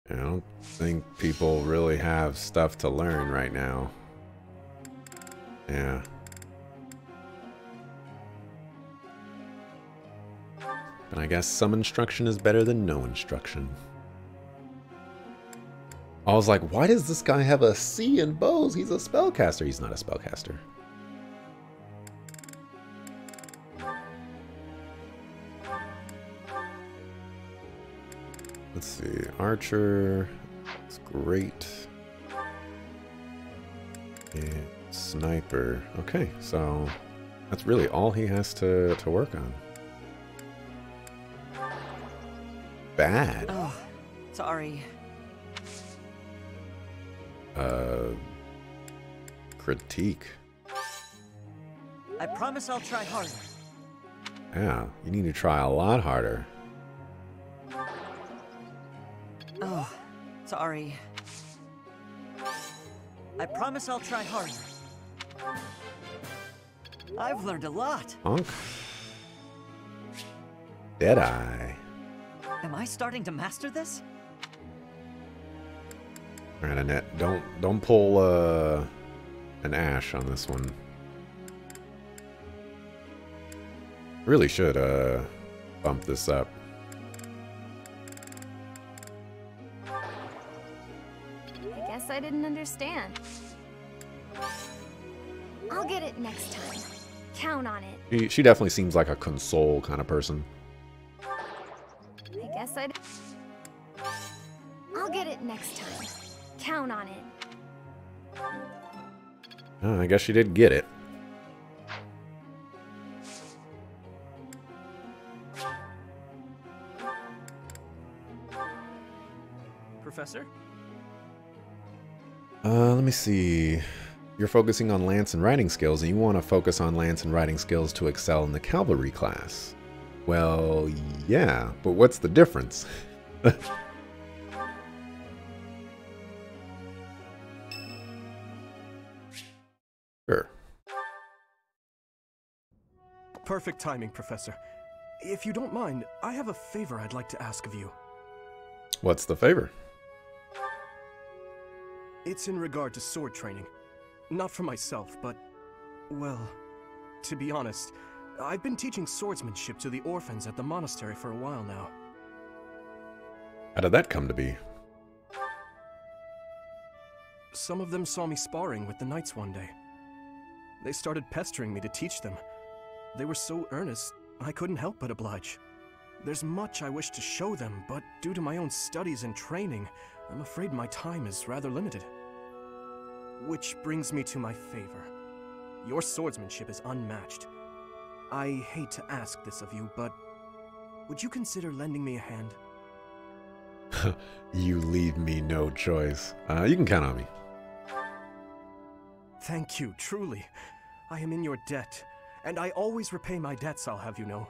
I don't think people really have stuff to learn right now. Yeah. But I guess some instruction is better than no instruction. I was like, why does this guy have a C in bows? He's a spellcaster. He's not a spellcaster. Let's see. Archer. That's great. And sniper. Okay, so that's really all he has to work on. Bad. Oh, sorry. Critique. I promise I'll try harder. Yeah, you need to try a lot harder. Oh, sorry. I promise I'll try harder. I've learned a lot. Honk. Deadeye. Am I starting to master this? Alright, Annette, don't pull an Ash on this one. Really should bump this up. I guess I didn't understand. I'll get it next time. Count on it. She definitely seems like a console kind of person. I guess I'll get it next time. Count on it. Oh, I guess she did get it. Professor? Let me see. You're focusing on lance and riding skills, and you want to focus on lance and riding skills to excel in the cavalry class. Well, yeah, but what's the difference? Sure. Perfect timing, Professor. If you don't mind, I have a favor I'd like to ask of you. What's the favor? It's in regard to sword training. Not for myself, but, well, to be honest, I've been teaching swordsmanship to the orphans at the monastery for a while now. How did that come to be? Some of them saw me sparring with the knights one day. They started pestering me to teach them. They were so earnest, I couldn't help but oblige. There's much I wish to show them, but due to my own studies and training, I'm afraid my time is rather limited. Which brings me to my favor. Your swordsmanship is unmatched. I hate to ask this of you, but would you consider lending me a hand? You leave me no choice. You can count on me. Thank you, truly. I am in your debt, and I always repay my debts, I'll have you know.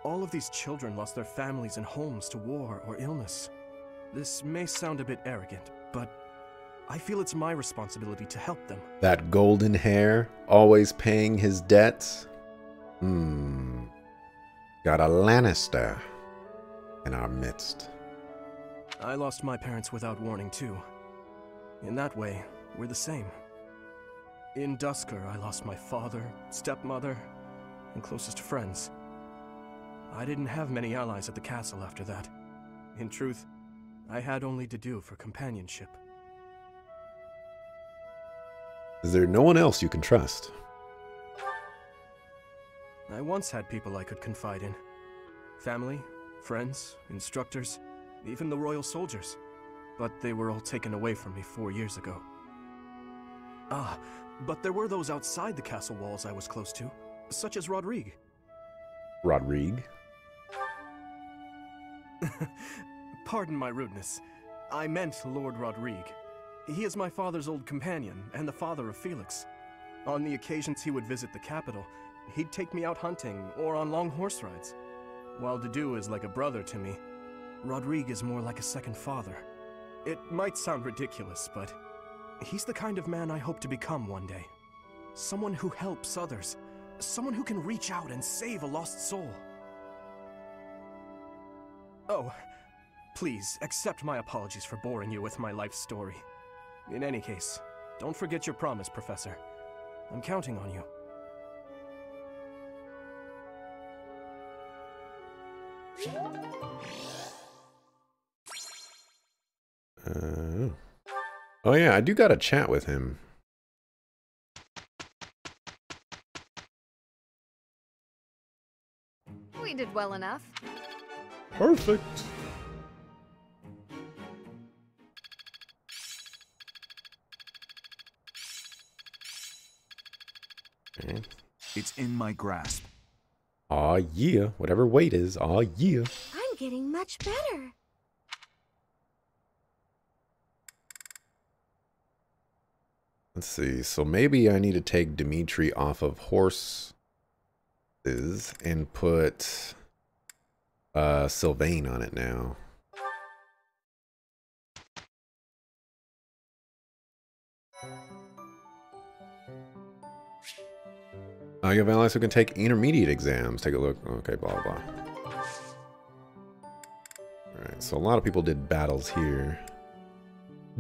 All of these children lost their families and homes to war or illness. This may sound a bit arrogant, but I feel it's my responsibility to help them. That golden hair, always paying his debts? Got a Lannister in our midst. I lost my parents without warning, too. In that way, we're the same. In Dusker, I lost my father, stepmother, and closest friends. I didn't have many allies at the castle after that. In truth, I had only to do for companionship. Is there no one else you can trust? I once had people I could confide in. Family, friends, instructors, even the royal soldiers. But they were all taken away from me 4 years ago. Ah, but there were those outside the castle walls I was close to, such as Rodrigue. Rodrigue? Pardon my rudeness. I meant Lord Rodrigue. He is my father's old companion, and the father of Felix. On the occasions he would visit the capital, he'd take me out hunting or on long horse rides. While Dedu is like a brother to me, Rodrigue is more like a second father. It might sound ridiculous, but he's the kind of man I hope to become one day. Someone who helps others. Someone who can reach out and save a lost soul. Oh, Please, accept my apologies for boring you with my life story. In any case, don't forget your promise, Professor. I'm counting on you. Oh yeah, I do gotta chat with him. We did well enough. Perfect. Okay. It's in my grasp. Aw yeah, whatever weight is, aw yeah. I'm getting much better. Let's see, so maybe I need to take Dimitri off of horses and put Sylvain on it now. You have allies who can take intermediate exams. Take a look. Okay, blah, blah. Alright, so a lot of people did battles here.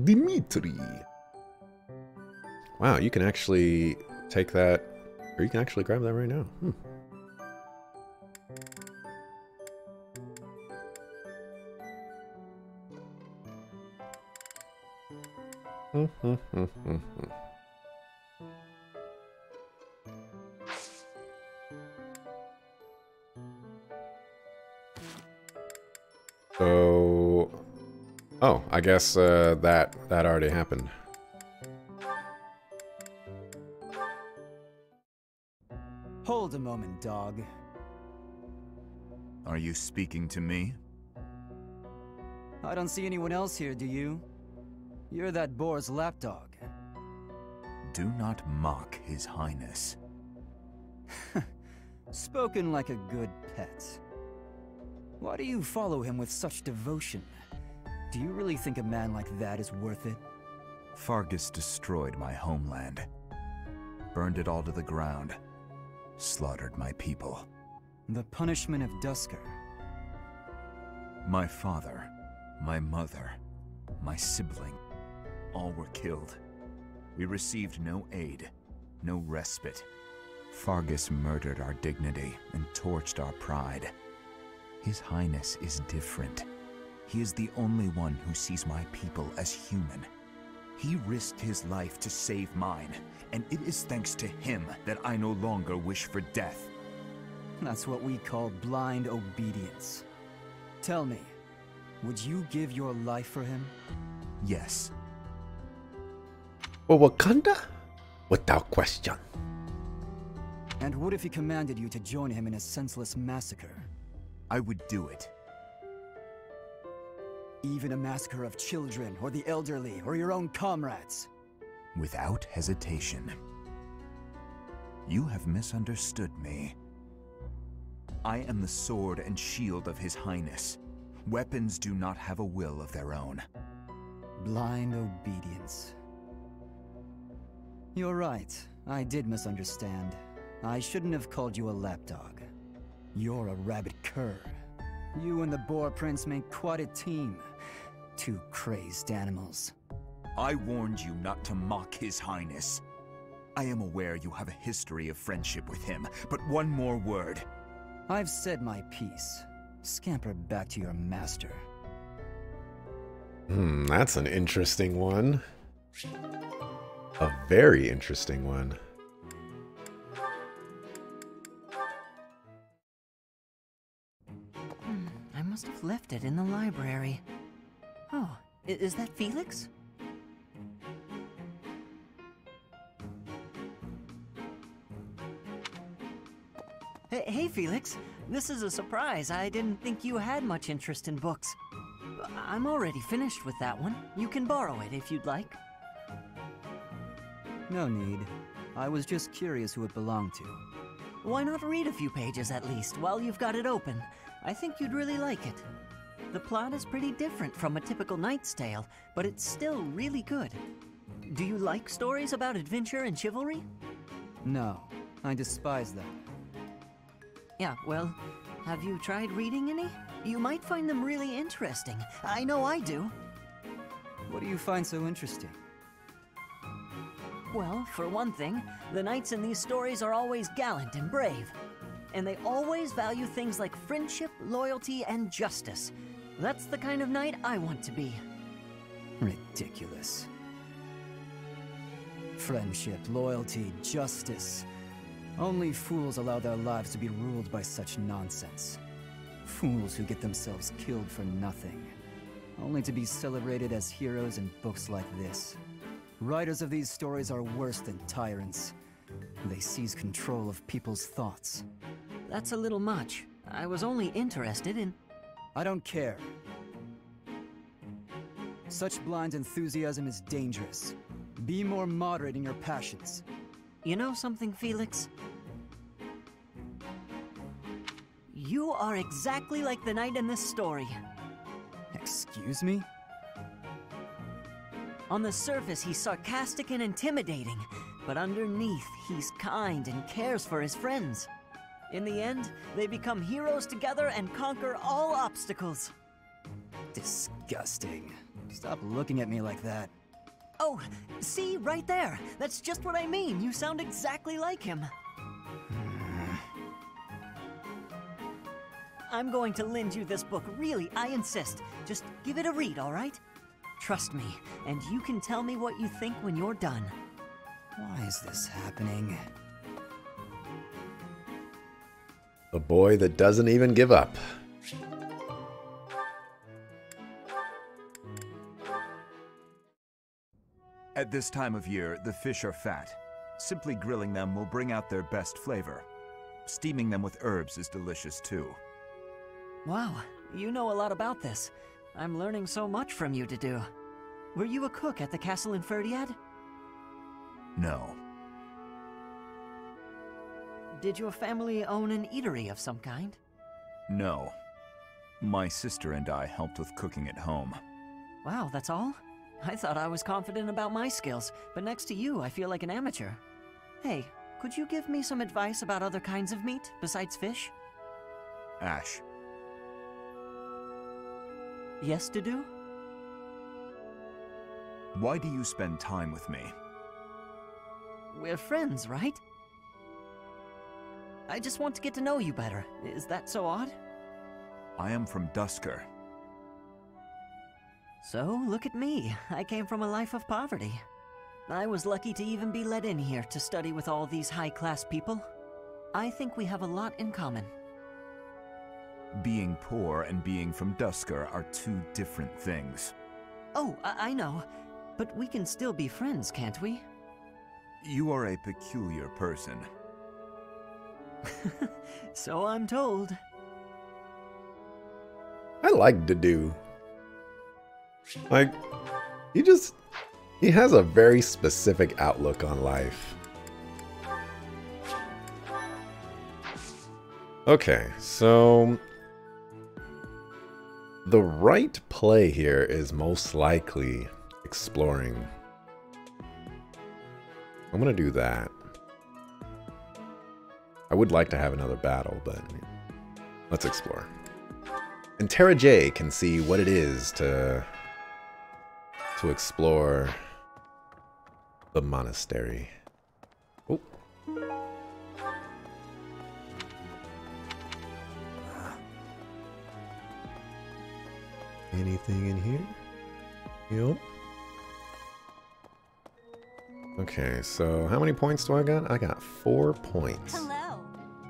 Dimitri. Wow, you can actually take that, or you can actually grab that right now. So, oh, I guess that already happened. Hold a moment, dog. Are you speaking to me? I don't see anyone else here, do you? You're that boar's lapdog. Do not mock His Highness. Spoken like a good pet. Why do you follow him with such devotion? Do you really think a man like that is worth it? Fargus destroyed my homeland. Burned it all to the ground. Slaughtered my people. The punishment of Dusker. My father, my mother, my sibling, all were killed. We received no aid, no respite. Fargus murdered our dignity and torched our pride. His Highness is different. He is the only one who sees my people as human. He risked his life to save mine, and it is thanks to him that I no longer wish for death. That's what we call blind obedience. Tell me, would you give your life for him? Yes. For Wakanda? Without question. And what if he commanded you to join him in a senseless massacre? I would do it. Even a massacre of children, or the elderly, or your own comrades? Without hesitation. You have misunderstood me. I am the sword and shield of His Highness. Weapons do not have a will of their own. Blind obedience. You're right. I did misunderstand. I shouldn't have called you a lapdog. You're a rabid cur. You and the Boar Prince make quite a team. Two crazed animals. I warned you not to mock His Highness. I am aware you have a history of friendship with him, but one more word. I've said my piece. Scamper back to your master. That's an interesting one. A very interesting one. I must have left it in the library. Oh, is that Felix? Hey, Felix. This is a surprise. I didn't think you had much interest in books. I'm already finished with that one. You can borrow it if you'd like. No need. I was just curious who it belonged to. Why not read a few pages at least while you've got it open? I think you'd really like it. The plot is pretty different from a typical knight's tale, but it's still really good. Do you like stories about adventure and chivalry? No, I despise them. Yeah, well, Have you tried reading any? You might find them really interesting. I know I do. What do you find so interesting? Well, for one thing, the knights in these stories are always gallant and brave. And they always value things like friendship, loyalty, and justice. That's the kind of knight I want to be. Ridiculous. Friendship, loyalty, justice. Only fools allow their lives to be ruled by such nonsense. Fools who get themselves killed for nothing, only to be celebrated as heroes in books like this. Writers of these stories are worse than tyrants. They seize control of people's thoughts. That's a little much. I was only interested in... I don't care. Such blind enthusiasm is dangerous. Be more moderate in your passions. You know something, Felix? You are exactly like the knight in this story. Excuse me? On the surface, he's sarcastic and intimidating, but underneath, he's kind and cares for his friends. In the end, they become heroes together and conquer all obstacles. Disgusting. Stop looking at me like that. Oh, see, right there. That's just what I mean. You sound exactly like him. I'm going to lend you this book, really, I insist. Just give it a read, all right? Trust me, and you can tell me what you think when you're done. Why is this happening? The boy that doesn't even give up. At this time of year, the fish are fat. Simply grilling them will bring out their best flavor. Steaming them with herbs is delicious too. Wow, you know a lot about this. I'm learning so much from you to do. Were you a cook at the castle in Ferdiad? No. Did your family own an eatery of some kind? No. My sister and I helped with cooking at home. Wow, that's all? I thought I was confident about my skills, but next to you, I feel like an amateur. Hey, could you give me some advice about other kinds of meat besides fish? Ash. Yes to do? Why do you spend time with me? We're friends, right? I just want to get to know you better. Is that so odd? I am from Dusker. So, look at me. I came from a life of poverty. I was lucky to even be let in here to study with all these high-class people. I think we have a lot in common. Being poor and being from Dusker are two different things. Oh, I know. But we can still be friends, can't we? You are a peculiar person. So I'm told. I like Dedu. Like, he has a very specific outlook on life. Okay, so the right play here is most likely exploring. I'm gonna do that. I would like to have another battle, but let's explore. And Tara J can see what it is to explore the monastery. Oh. Anything in here? Yep. Okay, so how many points do I got? I got 4 points. Hello.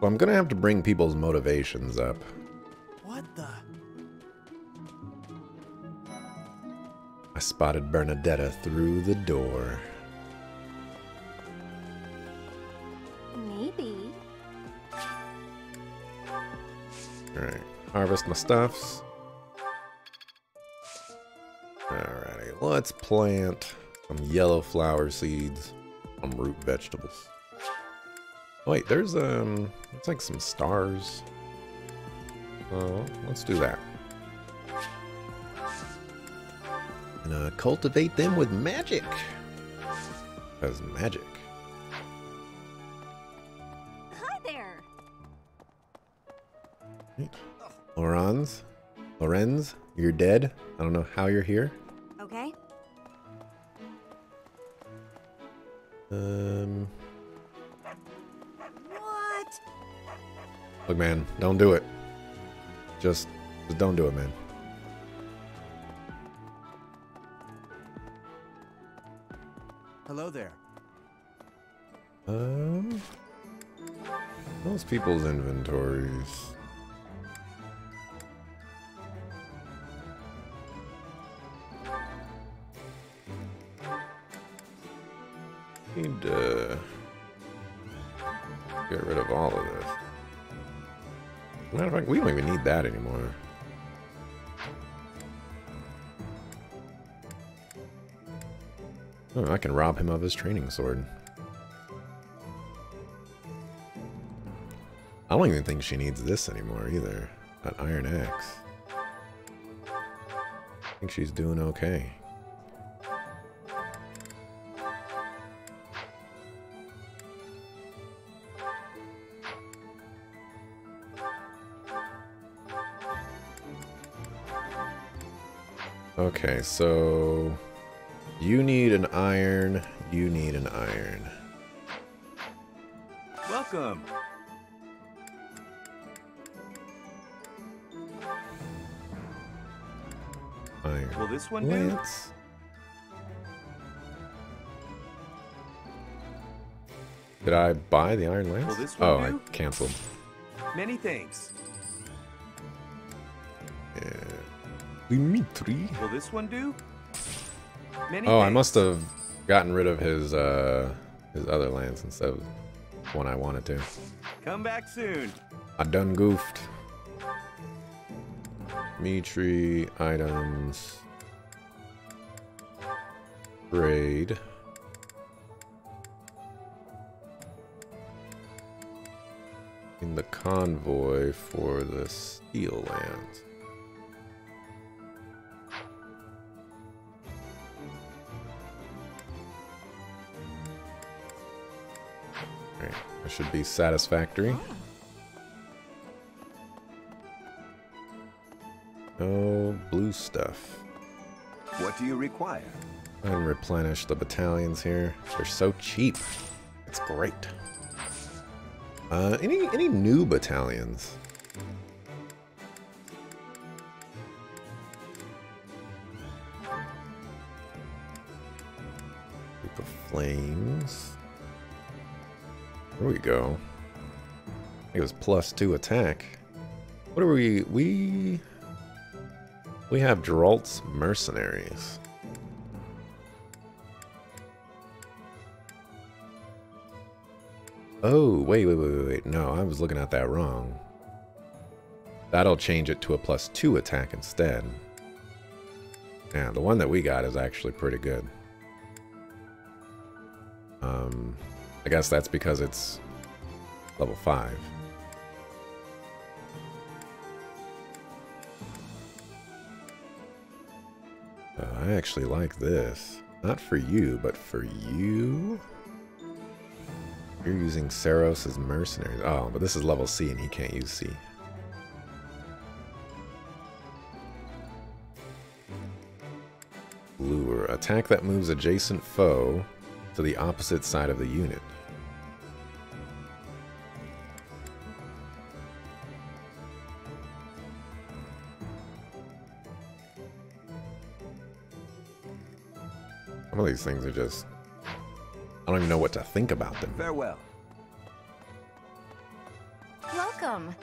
Well, I'm gonna have to bring people's motivations up. What the? I spotted Bernadetta through the door. Maybe. Alright, harvest my stuffs. Alrighty, let's plant some yellow flower seeds, some root vegetables. Wait, there's like some stars. So let's do that. And cultivate them with magic. Because magic. Hi there. Lorenz, you're dead. I don't know how you're here. Okay. What? Look, man, don't do it. Just don't do it, man. Hello there. Most people's inventories. Need to get rid of all of this. Matter of fact, we don't even need that anymore. Oh, I can rob him of his training sword. I don't even think she needs this anymore either. That iron axe. I think she's doing okay. Okay, so you need an iron, you need an iron. Welcome. Iron Will this one do? lance. Did I buy the iron lance? Will this one Oh, do? I canceled. Many thanks. Yeah. Dimitri. Will this one do? Many Oh, I thanks. must have gotten rid of his other lance instead of one I wanted to. Come back soon. I done goofed. Dimitri, items. Trade. In the convoy for the steel lands. Alright, that should be satisfactory. No blue stuff. What do you require? And replenish the battalions here. They're so cheap. It's great. Any new battalions? Group of flames. There we go. It was +2 attack. What are we? We have Geralt's mercenaries. Oh, wait. No, I was looking at that wrong. That'll change it to a +2 attack instead. Yeah, the one that we got is actually pretty good. I guess that's because it's level 5. I actually like this. Not for you, but for you. You're using Saros' mercenaries. Oh, but this is level C and he can't use C. Lure. Attack that moves adjacent foe to the opposite side of the unit. Some of these things are just... I don't even know what to think about them. Farewell. Welcome.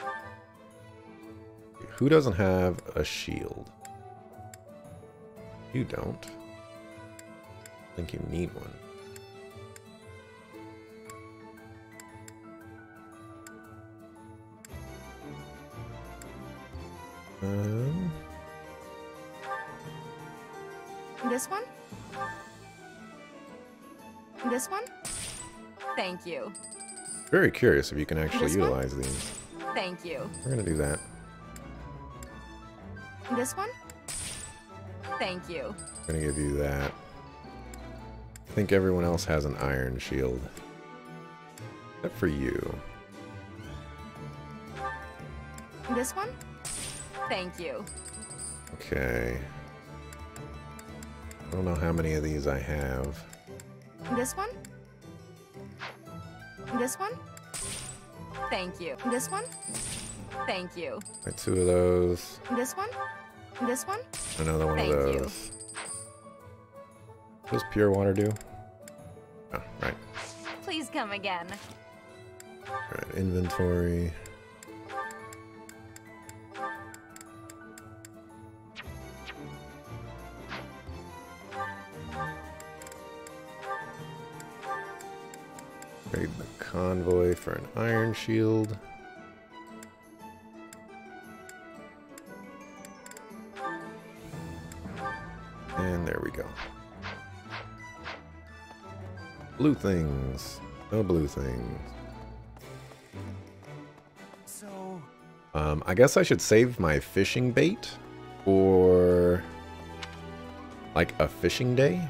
Who doesn't have a shield? You don't. I think you need one. This one? This one? Thank you. Very curious if you can actually This one? utilize these. Thank you. We're gonna do that. This one? Thank you. We're gonna give you that. I think everyone else has an iron shield. Except for you. This one? Thank you. Okay. I don't know how many of these I have. This one? This one? Thank you. This one? Thank you. Right, 2 of those. This one? This one? Another one Thank of you. those. What does pure water do? Oh, right. Please come again. Right, inventory. Trade the convoy for an iron shield. And there we go. Blue things. No blue things. So... I guess I should save my fishing bait for like a fishing day.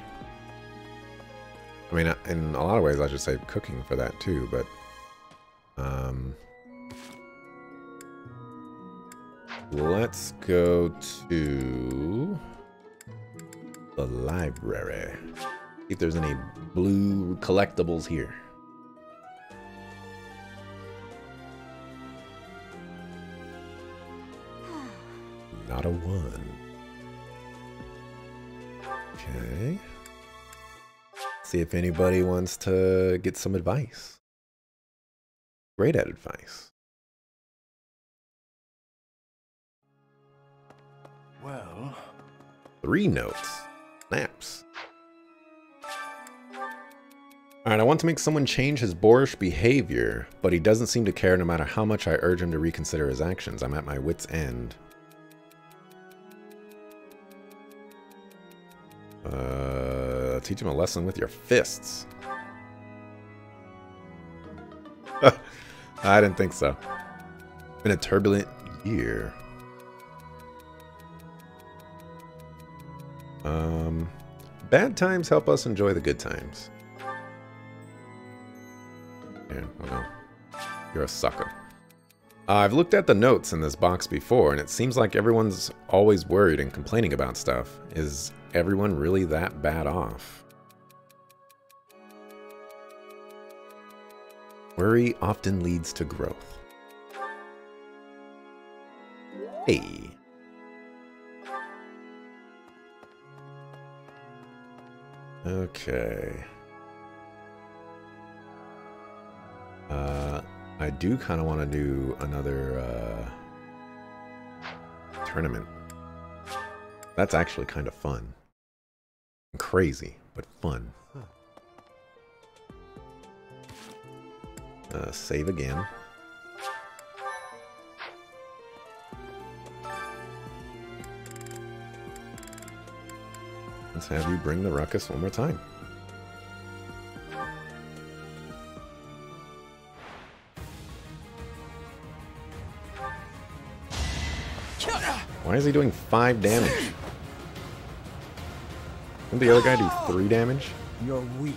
I mean, in a lot of ways I should save cooking for that too, but let's go to the library. See if there's any blue collectibles here. Not a one. Okay. See if anybody wants to get some advice. Great advice. Well... 3 notes. Snaps. Alright, I want to make someone change his boorish behavior, but he doesn't seem to care no matter how much I urge him to reconsider his actions. I'm at my wit's end. Teach him a lesson with your fists. I didn't think so. Been a turbulent year. Bad times help us enjoy the good times. Yeah, well, no. You're a sucker. I've looked at the notes in this box before, and it seems like everyone's always worried and complaining about stuff. Is everyone really that bad off? Worry often leads to growth. Hey. Okay. I do kind of want to do another tournament. That's actually kind of fun. Crazy, but fun. Save again. Let's have you bring the ruckus one more time. Why is he doing 5 damage? Didn't the other guy do 3 damage? You're weak.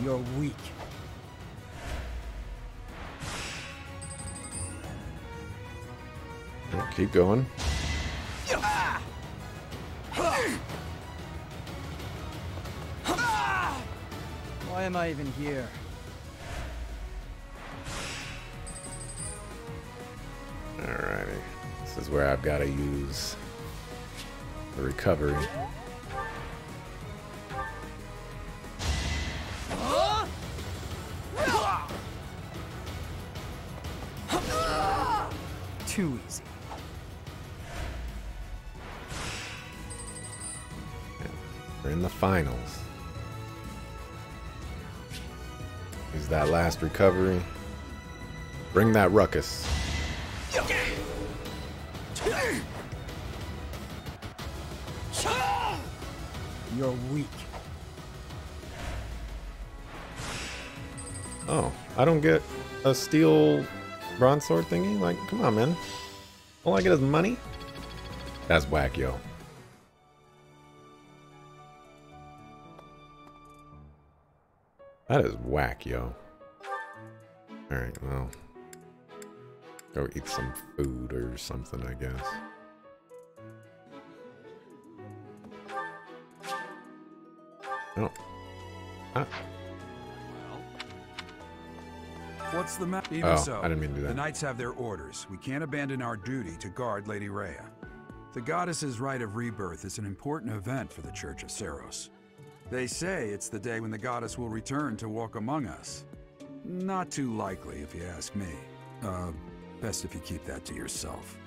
You're weak. Yeah, keep going. Why am I even here? Alrighty. This is where I've got to use the recovery. Too easy. We're in the finals. Use that last recovery. Bring that ruckus. You're weak. Oh, I don't get a steel broadsword thingy? Like, come on, man. All I get is money? That's whack, yo. That is whack, yo. Alright, well. Go eat some food or something, I guess. Oh. Ah. What's the matter? Oh, I didn't mean to do that. The knights have their orders. We can't abandon our duty to guard Lady Rhea. The goddess's rite of rebirth is an important event for the Church of Seros. They say it's the day when the goddess will return to walk among us. Not too likely, if you ask me. Best if you keep that to yourself.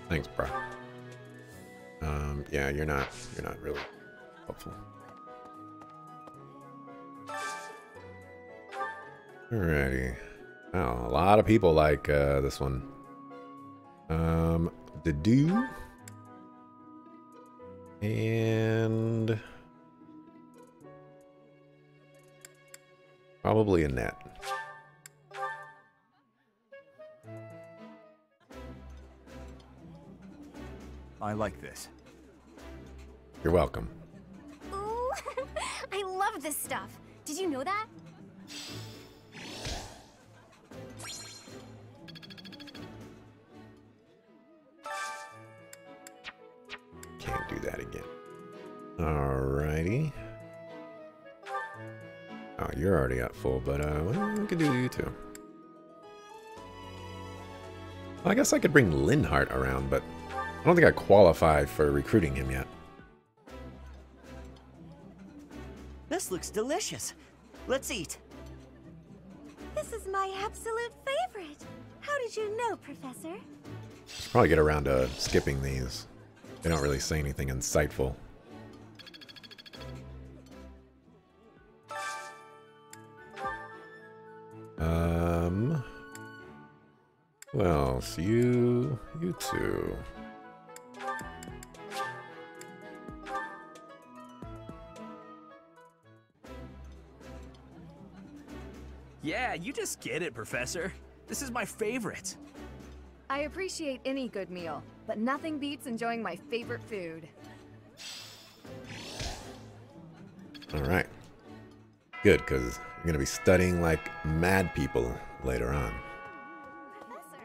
Thanks, bro. Yeah, you're not really helpful. Alrighty. Oh, a lot of people like this one. The do and probably a net. I like this. You're welcome. Ooh, I love this stuff. Did you know that? Can't do that again. Alrighty. Oh, you're already at full, but well, we could do you too. Well, I guess I could bring Linhart around, but I don't think I qualify for recruiting him yet. This looks delicious. Let's eat. This is my absolute favorite. How did you know, Professor? Probably get around to skipping these. They don't really say anything insightful. Who else? You two. Yeah, you just get it, Professor. This is my favorite. I appreciate any good meal, but nothing beats enjoying my favorite food. Alright. Good, because you're going to be studying like mad people later on. Professor.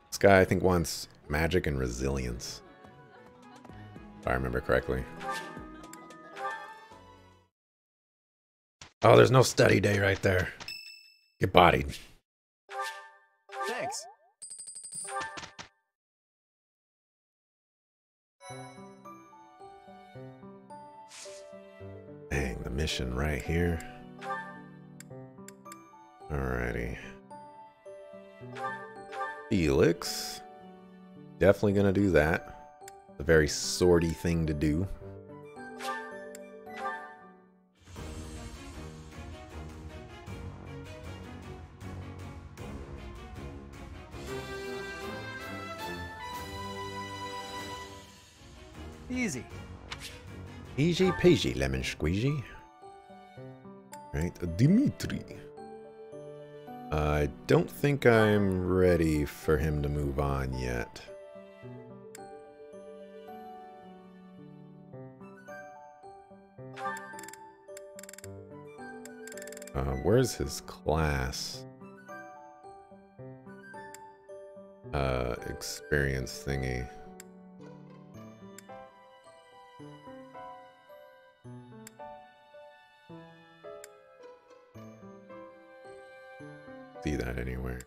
This guy, I think, wants magic and resilience. If I remember correctly. Oh, there's no study day right there. Get bodied. Thanks. Dang, the mission right here. Alrighty. Felix. Definitely gonna do that. A very swordy thing to do. Easy. Easy peasy, lemon squeezy. Right, Dimitri. I don't think I'm ready for him to move on yet. Where's his class? Experience thingy. See that anywhere.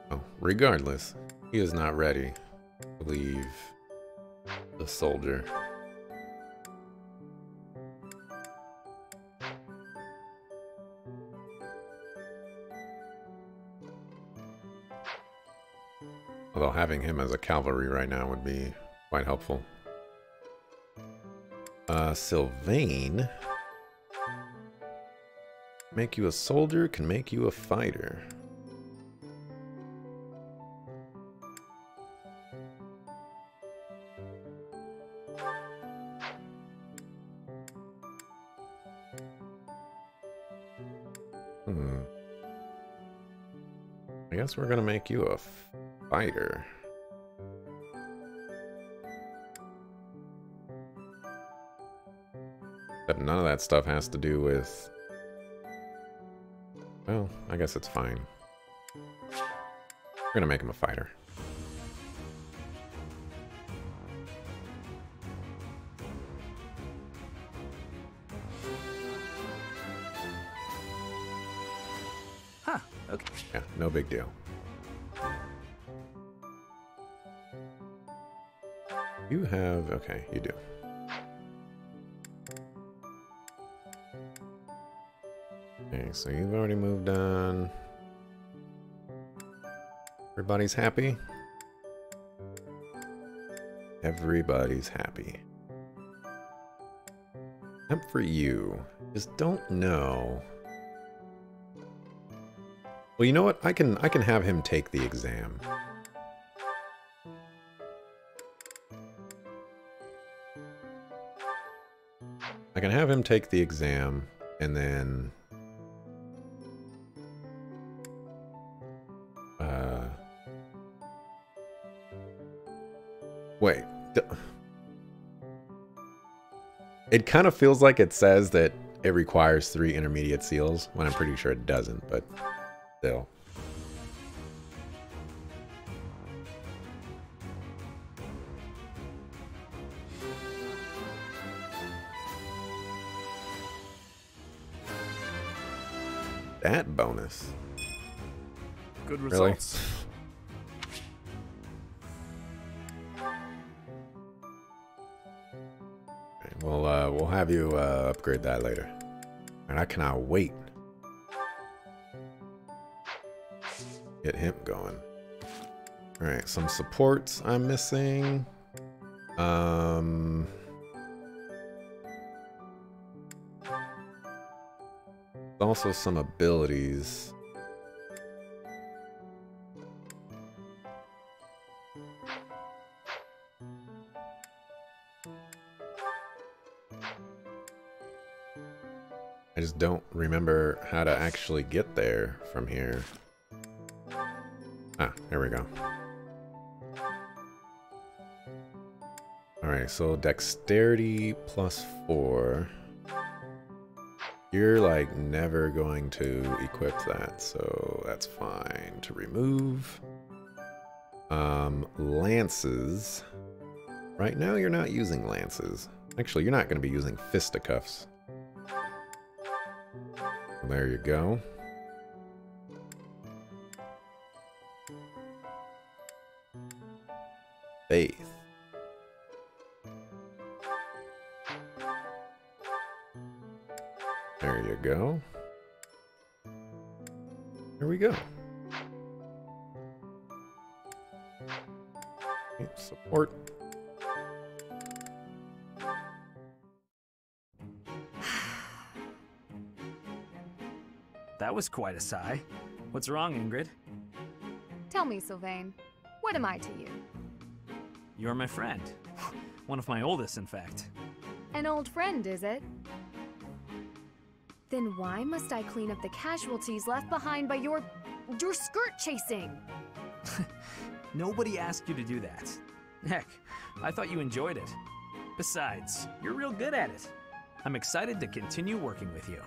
Oh, regardless, he is not ready to leave the soldier. Although having him as a cavalry right now would be quite helpful. Sylvain. Make you a soldier, can make you a fighter. I guess we're gonna make you a fighter. But none of that stuff has to do with... Well, I guess it's fine. We're gonna make him a fighter. Huh, okay. Yeah, no big deal. You have... Okay, you do. Okay, so you've already moved on. Everybody's happy? Everybody's happy. Except for you. Just don't know. Well, you know what? I can have him take the exam. I can have him take the exam, and then... Wait. It kind of feels like it says that it requires 3 intermediate seals, when I'm pretty sure it doesn't, but still. That bonus. Good Really? results. We'll have you upgrade that later. And I cannot wait. Get him going. Alright, some supports I'm missing. Also some abilities. I just don't remember how to actually get there from here. Ah, there we go. Alright, so dexterity +4. You're like never going to equip that, so that's fine to remove. Lances. Right now you're not using lances. Actually, you're not going to be using fisticuffs. There you go. Faith. There you go. There we go. Okay, support. That was quite a sigh. What's wrong, Ingrid? Tell me, Sylvain, what am I to you? You're my friend. One of my oldest, in fact. An old friend, is it? Then why must I clean up the casualties left behind by your skirt chasing? Nobody asked you to do that. Heck, I thought you enjoyed it. Besides, you're real good at it. I'm excited to continue working with you.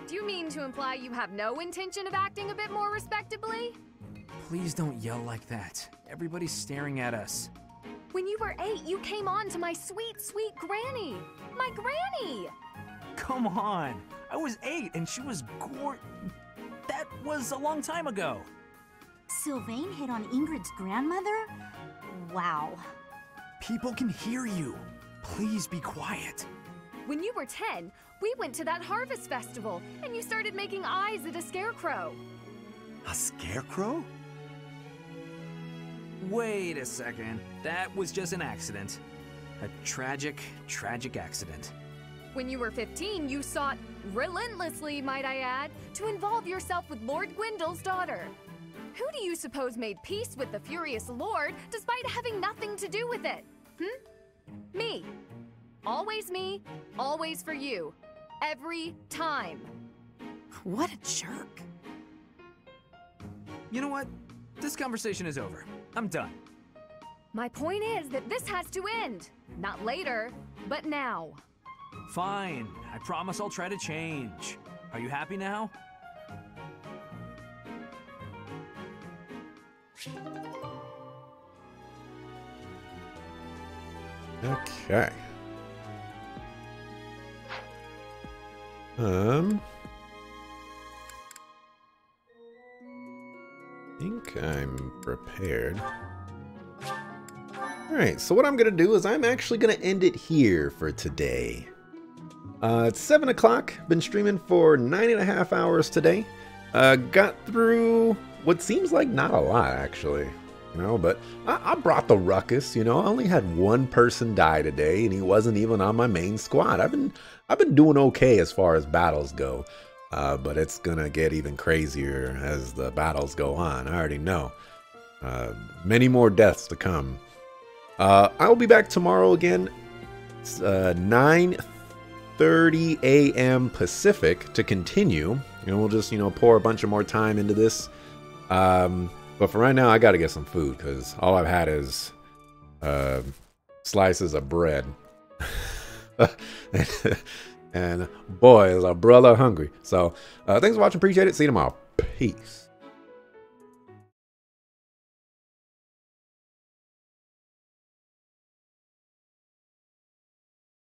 Do you mean to imply you have no intention of acting a bit more respectably? Please don't yell like that. Everybody's staring at us. When you were 8, you came on to my sweet, sweet granny. My granny! Come on. I was 8 and she was That was a long time ago. Sylvain hit on Ingrid's grandmother? Wow. People can hear you. Please be quiet. When you were 10, we went to that harvest festival, and you started making eyes at a scarecrow. A scarecrow? Wait a second. That was just an accident. A tragic, tragic accident. When you were 15, you sought, relentlessly might I add, to involve yourself with Lord Gwendol's daughter. Who do you suppose made peace with the furious Lord despite having nothing to do with it? Me. Always me, always for you. Every time. What a jerk. You know what? This conversation is over. I'm done. My point is that this has to end. Not later, but now. Fine. I promise I'll try to change. Are you happy now? Okay. I think I'm prepared. Alright, so what I'm going to do is I'm actually going to end it here for today. It's 7 o'clock. Been streaming for 9.5 hours today. Got through what seems like not a lot, actually. You know, but I brought the ruckus, you know. I only had one person die today, and he wasn't even on my main squad. I've been doing okay as far as battles go. But it's gonna get even crazier as the battles go on. I already know. Many more deaths to come. I'll be back tomorrow again. It's 9:30 a.m. Pacific to continue. And we'll just, you know, pour a bunch of more time into this. But for right now, I gotta get some food because all I've had is slices of bread. And boy, is a brother hungry. So thanks for watching. Appreciate it. See you tomorrow. Peace.